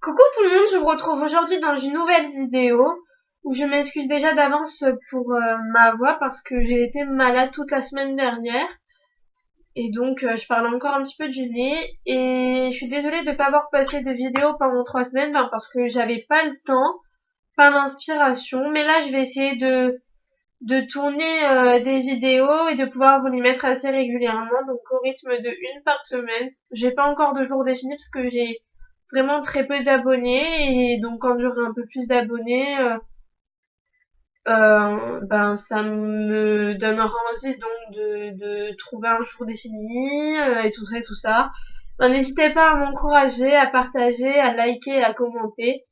Coucou tout le monde, je vous retrouve aujourd'hui dans une nouvelle vidéo où je m'excuse déjà d'avance pour ma voix parce que j'ai été malade toute la semaine dernière et donc je parle encore un petit peu du nez et je suis désolée de ne pas avoir passé de vidéo pendant 3 semaines parce que j'avais pas le temps, pas l'inspiration, mais là je vais essayer de tourner des vidéos et de pouvoir vous les mettre assez régulièrement, donc au rythme de une par semaine. J'ai pas encore de jour défini parce que j'ai vraiment très peu d'abonnés et donc quand j'aurai un peu plus d'abonnés, ben ça me donnera envie donc de trouver un jour défini et tout ça et tout ça. Ben, n'hésitez pas à m'encourager, à partager, à liker et à commenter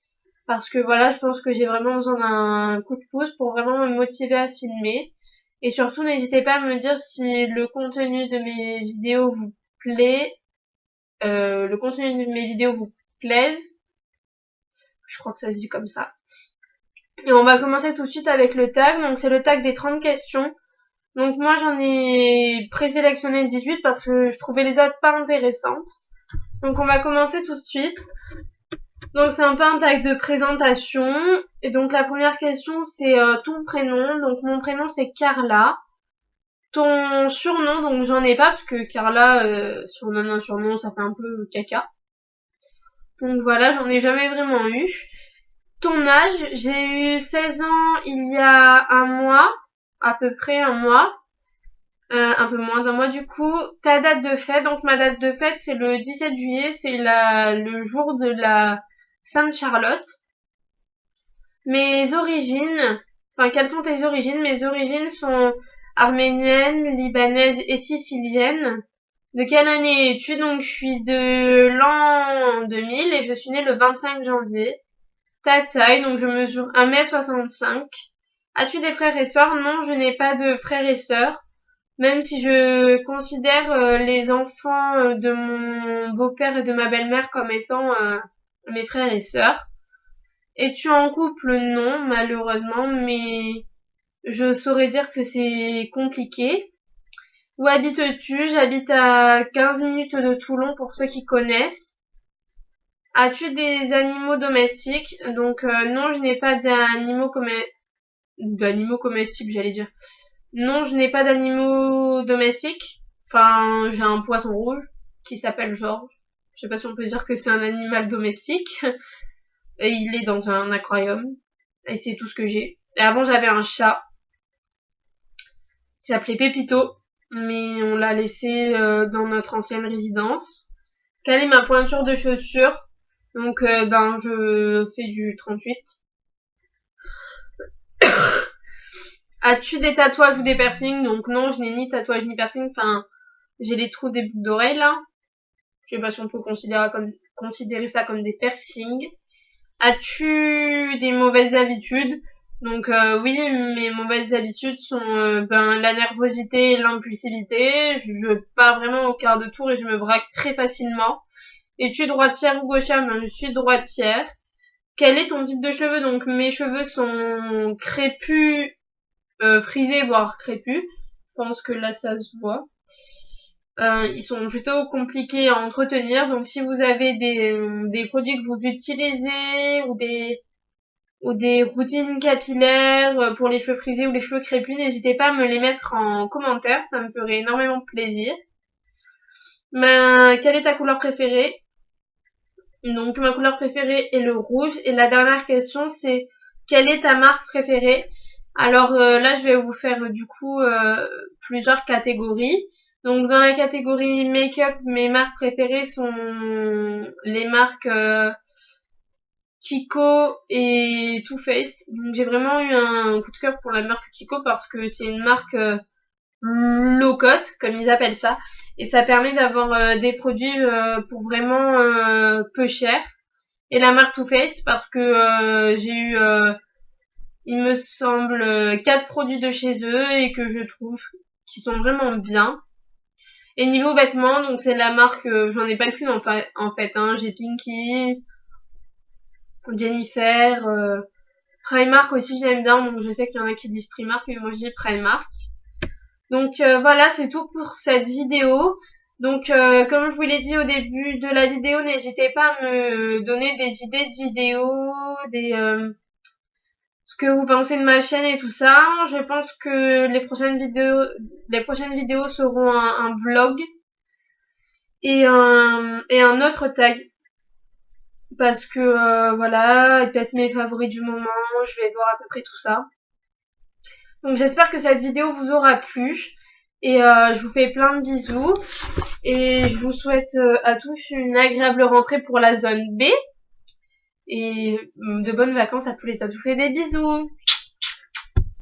parce que voilà, je pense que j'ai vraiment besoin d'un coup de pouce pour vraiment me motiver à filmer. Et surtout, n'hésitez pas à me dire si le contenu de mes vidéos vous plaît, le contenu de mes vidéos vous plaise. Je crois que ça se dit comme ça. Et on va commencer tout de suite avec le tag. Donc c'est le tag des 30 questions. Donc moi j'en ai présélectionné 18 parce que je trouvais les autres pas intéressantes. Donc on va commencer tout de suite. Donc c'est un peu un tag de présentation. Et donc la première question c'est ton prénom. Donc mon prénom c'est Carla. Ton surnom, donc j'en ai pas parce que Carla, si on donne un surnom ça fait un peu caca. Donc voilà, j'en ai jamais vraiment eu. Ton âge, j'ai eu 16 ans il y a un mois, à peu près un mois, un peu moins d'un mois du coup. Ta date de fête, donc ma date de fête c'est le 17 juillet, c'est le jour de la Sainte Charlotte. Mes origines, enfin quelles sont tes origines? Mes origines sont arméniennes, libanaises et siciliennes. De quelle année es-tu? Donc je suis de l'an 2000 et je suis née le 25 janvier. Ta taille, donc je mesure 1m65. As-tu des frères et sœurs? Non, je n'ai pas de frères et sœurs. Même si je considère les enfants de mon beau-père et de ma belle-mère comme étant mes frères et sœurs. Es-tu en couple? Non, malheureusement, mais je saurais dire que c'est compliqué. Où habites-tu? J'habite à 15 minutes de Toulon pour ceux qui connaissent. As-tu des animaux domestiques? Donc non, je n'ai pas d'animaux comestibles, j'allais dire. Non, je n'ai pas d'animaux domestiques. Enfin, j'ai un poisson rouge qui s'appelle Georges. Je sais pas si on peut dire que c'est un animal domestique. Et il est dans un aquarium. Et c'est tout ce que j'ai. Et avant, j'avais un chat. Il s'appelait Pépito. Mais on l'a laissé dans notre ancienne résidence. Quelle est ma pointure de chaussures? Donc, ben, je fais du 38. As-tu des tatouages ou des piercings? Donc non, je n'ai ni tatouage ni piercing. Enfin, j'ai les trous des boucles d'oreilles là. Je sais pas si on peut considérer ça comme des piercings. As-tu des mauvaises habitudes? Donc oui, mes mauvaises habitudes sont la nervosité et l'impulsivité. Je pars vraiment au quart de tour et je me braque très facilement. Es-tu droitière ou gauchère? Ben, je suis droitière. Quel est ton type de cheveux? Donc mes cheveux sont crépus, frisés voire crépus. Je pense que là ça se voit. Ils sont plutôt compliqués à entretenir, donc si vous avez des produits que vous utilisez ou des routines capillaires pour les cheveux frisés ou les cheveux crépus, n'hésitez pas à me les mettre en commentaire, ça me ferait énormément plaisir. Quelle est ta couleur préférée? Donc ma couleur préférée est le rouge. Et la dernière question c'est quelle est ta marque préférée? Alors là je vais vous faire du coup plusieurs catégories. Donc dans la catégorie make-up, mes marques préférées sont les marques Kiko et Too Faced. Donc j'ai vraiment eu un coup de cœur pour la marque Kiko parce que c'est une marque low cost comme ils appellent ça et ça permet d'avoir des produits pour vraiment peu cher. Et la marque Too Faced parce que j'ai eu il me semble 4 produits de chez eux et que je trouve qu'ils sont vraiment bien. Et niveau vêtements, donc c'est la marque, j'en ai pas qu'une en fait, hein, j'ai Pinky, Jennifer, Primark aussi j'aime bien, donc je sais qu'il y en a qui disent Primark, mais moi je dis Primark. Donc voilà, c'est tout pour cette vidéo. Donc, comme je vous l'ai dit au début de la vidéo, n'hésitez pas à me donner des idées de vidéos, ce que vous pensez de ma chaîne et tout ça. Je pense que les prochaines vidéos seront un vlog et un autre tag. Parce que, voilà, et peut-être mes favoris du moment, je vais voir à peu près tout ça. Donc j'espère que cette vidéo vous aura plu. Et je vous fais plein de bisous. Et je vous souhaite à tous une agréable rentrée pour la zone B. Et de bonnes vacances à tous les autres. Je vous fais des bisous.